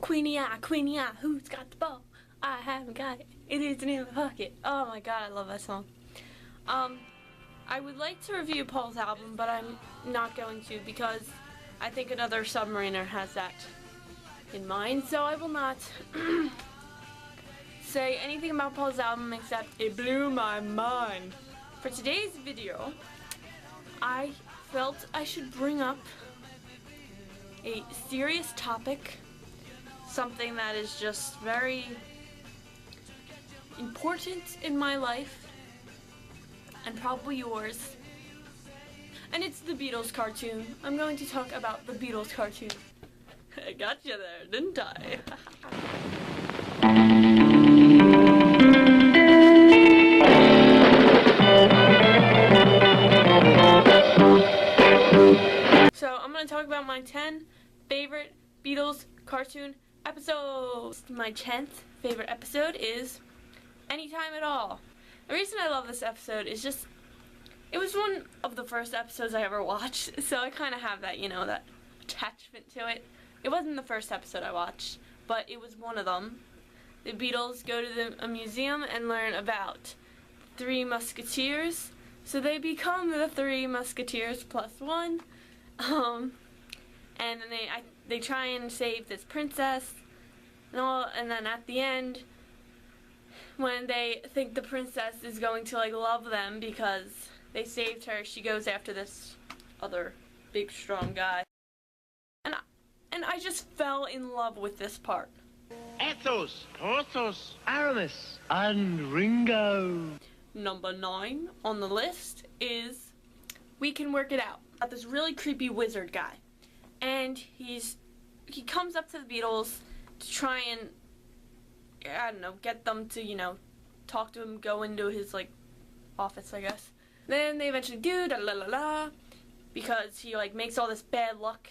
Queenie, who's got the ball? I haven't got it. It isn't in my pocket. Oh my god, I love that song. I would like to review Paul's album, but I'm not going to because I think another Submariner has that in mind, so I will not say anything about Paul's album except it blew my mind. For today's video, I felt I should bring up a serious topic, something that is just very important in my life and probably yours, and it's the Beatles cartoon. I'm going to talk about the Beatles cartoon. I got you there, didn't I? So I'm going to talk about my 10 favorite Beatles cartoon episodes. My 10th favorite episode is Anytime at All. The reason I love this episode is just, it was one of the first episodes I ever watched, so I kind of have that, you know, that attachment to it. It wasn't the first episode I watched, but it was one of them. The Beatles go to a museum and learn about Three Musketeers, so they become the Three Musketeers plus one, and then they try and save this princess, and then at the end, when they think the princess is going to love them because they saved her, she goes after this other big strong guy. And I just fell in love with this part. Athos, Porthos, Aramis, and Ringo. Number 9 on the list is We Can Work It Out. About this really creepy wizard guy. And he comes up to the Beatles to try and, I don't know, get them to, you know, talk to him, go into his, office, I guess. Then they eventually do, because he, makes all this bad luck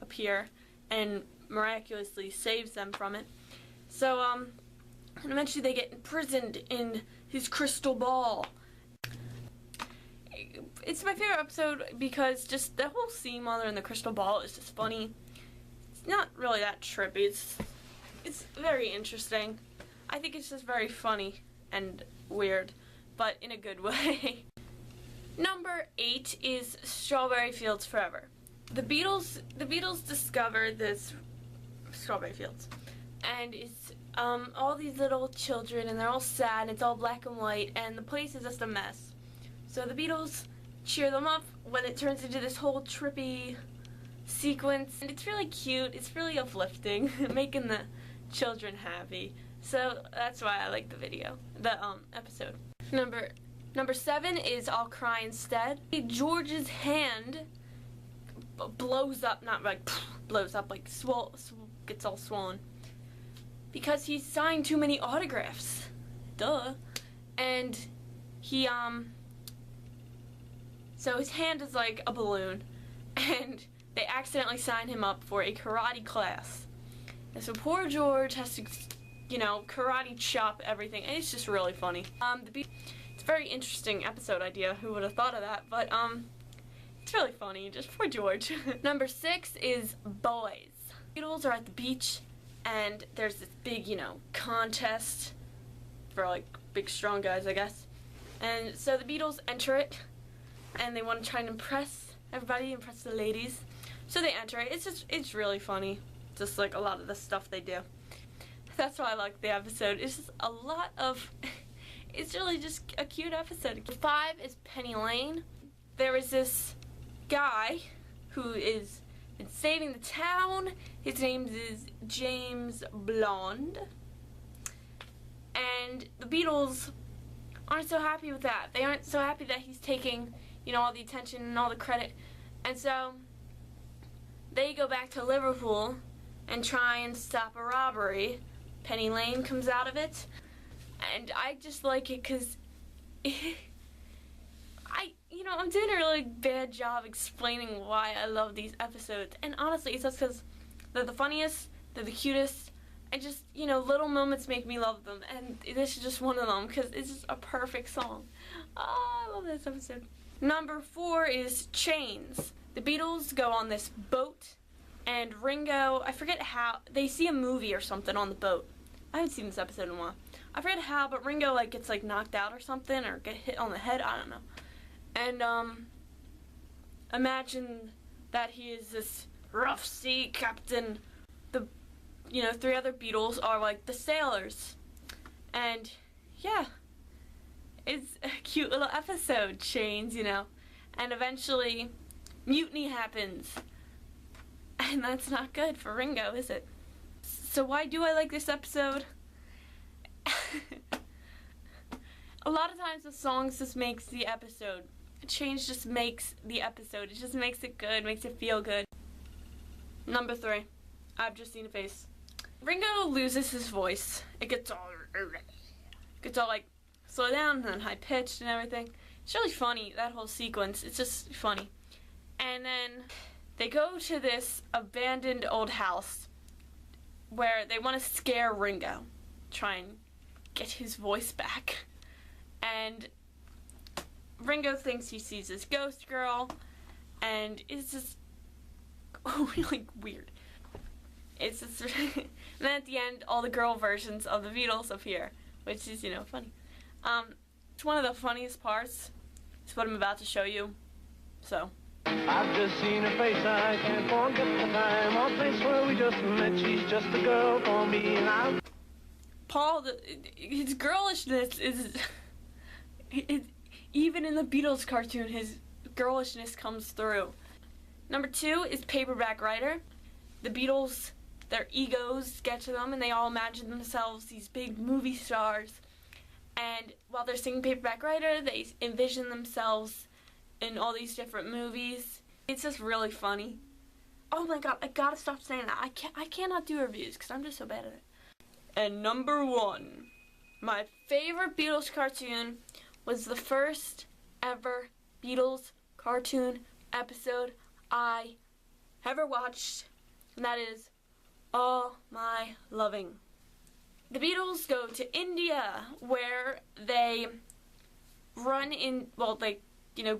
appear and miraculously saves them from it. So, and eventually they get imprisoned in his crystal ball. It's my favorite episode because just the whole scene while they're in the crystal ball is just funny. It's not really that trippy. It's very interesting. I think it's just very funny and weird, but in a good way. Number 8 is Strawberry Fields Forever. The Beatles discover this strawberry fields, and it's all these little children, and they're all sad, and it's all black and white, and the place is just a mess. So the Beatles cheer them up when it turns into this whole trippy sequence, and it's really cute. It's really uplifting, making the children happy. So that's why I like the episode. Number 7 is I'll Cry Instead. George's hand blows up, not blows up, gets all swollen because he signed too many autographs. Duh. And he so his hand is like a balloon, and they accidentally sign him up for a karate class. And so poor George has to, you know, karate chop everything, and it's just really funny. It's a very interesting episode idea. Who would have thought of that? But it's really funny, just poor George. Number 6 is Boys. The Beatles are at the beach, and there's this big, you know, contest for big strong guys, I guess. And so the Beatles enter it, and they want to try and impress everybody, impress the ladies. So they enter it. It's really funny. Just a lot of the stuff they do. That's why I like the episode. It's just a lot of, it's really just a cute episode. 5 is Penny Lane. There is this guy who is been saving the town. His name is James Blonde. And the Beatles aren't so happy with that. They aren't so happy that he's taking, you know, all the attention and all the credit. And so they go back to Liverpool and try and stop a robbery. Penny Lane comes out of it, and I just like it because I'm doing a really bad job explaining why I love these episodes, and honestly it's just because they're the funniest, they're the cutest, and just, you know, little moments make me love them, and this is just one of them because it's just a perfect song. Oh, I love this episode. Number 4 is Chains. The Beatles go on this boat And Ringo, I forget how, they see a movie or something on the boat. I haven't seen this episode in a while. I forget how, but Ringo like gets like knocked out or something, or get hit on the head, I don't know. And imagine that he is this rough sea captain. The, you know, 3 other Beatles are like the sailors. And yeah, it's a cute little episode, Chains, you know. And eventually, mutiny happens. And that's not good for Ringo, is it? So why do I like this episode? A lot of times the songs just makes the episode. Change just makes the episode. It just makes it good, makes it feel good. Number 3. I've just seen a face. Ringo loses his voice. It gets all like slow down and then high pitched and everything. It's really funny, that whole sequence. It's just funny. And then they go to this abandoned old house where they want to scare Ringo, try and get his voice back. And Ringo thinks he sees this ghost girl, and it's just really weird. It's just and then at the end, all the girl versions of the Beatles appear, which is, you know, funny. It's one of the funniest parts. It's what I'm about to show you. So. I've just seen her face, I can't forget the time or place where we just met. She's just a girl for me, and I'm... Paul, his girlishness is... even in the Beatles cartoon, his girlishness comes through. Number 2 is Paperback Writer. The Beatles, their egos get to them, and they all imagine themselves these big movie stars. And while they're singing Paperback Writer, they envision themselves in all these different movies. It's just really funny. Oh my god, I gotta stop saying that. I cannot do reviews because I'm just so bad at it. And number 1, my favorite Beatles cartoon was the first ever Beatles cartoon episode I ever watched, and that is All My Loving. The Beatles go to India, where they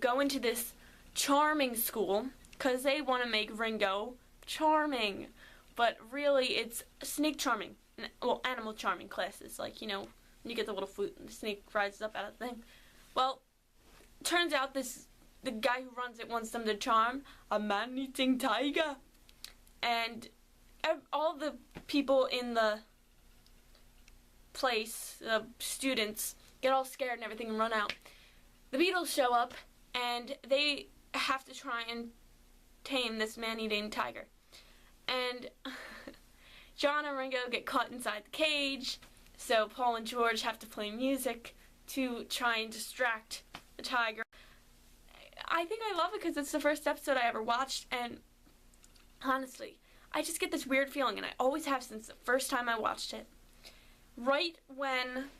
go into this charming school because they want to make Ringo charming, but really it's snake charming, well, animal charming classes, like, you know, when you get the little flute and the snake rises up out of the thing. Well, turns out the guy who runs it wants them to charm a man-eating tiger, and all the people in the place, the students, get all scared and everything and run out. The Beatles show up, and they have to try and tame this man-eating tiger. And John and Ringo get caught inside the cage, so Paul and George have to play music to try and distract the tiger. I think I love it because it's the first episode I ever watched, and honestly, I just get this weird feeling, and I always have since the first time I watched it. Right when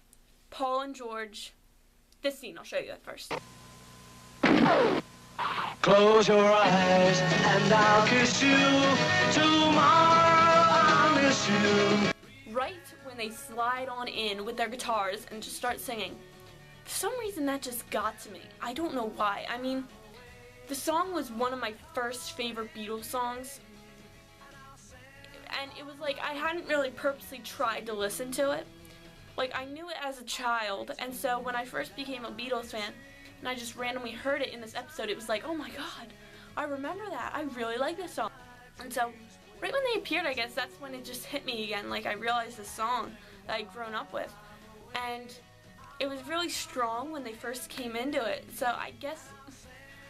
Paul and George... This scene, I'll show you that first. Close your eyes and I'll kiss you. Tomorrow I'll miss you. Right when they slide on in with their guitars and just start singing. For some reason that just got to me. I don't know why. I mean, the song was one of my first favorite Beatles songs. And it was like I hadn't really purposely tried to listen to it. Like, I knew it as a child, and so when I first became a Beatles fan, and I just randomly heard it in this episode, it was like, oh my god, I remember that. I really like this song. And so, right when they appeared, I guess, that's when it just hit me again. Like, I realized the song that I'd grown up with. And it was really strong when they first came into it. So I guess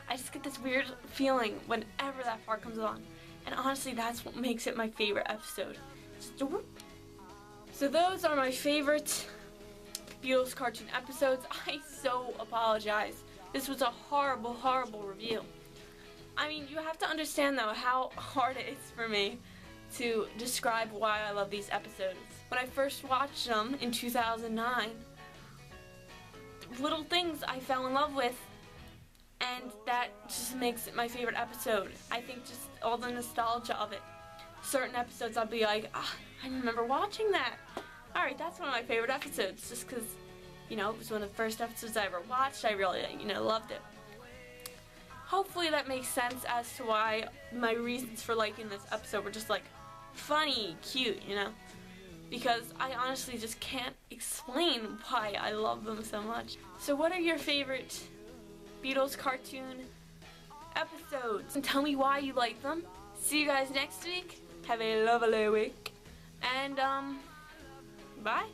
I just get this weird feeling whenever that part comes on. And honestly, that's what makes it my favorite episode. Just a whoop. So those are my favorite Beatles cartoon episodes. I so apologize. This was a horrible, horrible review. I mean, you have to understand, though, how hard it is for me to describe why I love these episodes. When I first watched them in 2009, little things I fell in love with, and that just makes it my favorite episode. I think just all the nostalgia of it. Certain episodes I'll be like, I remember watching that. Alright, that's one of my favorite episodes, just because, you know, it was one of the first episodes I ever watched. I really, loved it. hopefully that makes sense as to why my reasons for liking this episode were just like funny, cute, you know? Because I honestly just can't explain why I love them so much. So what are your favorite Beatles cartoon episodes? And tell me why you like them. See you guys next week. Have a lovely week. And bye.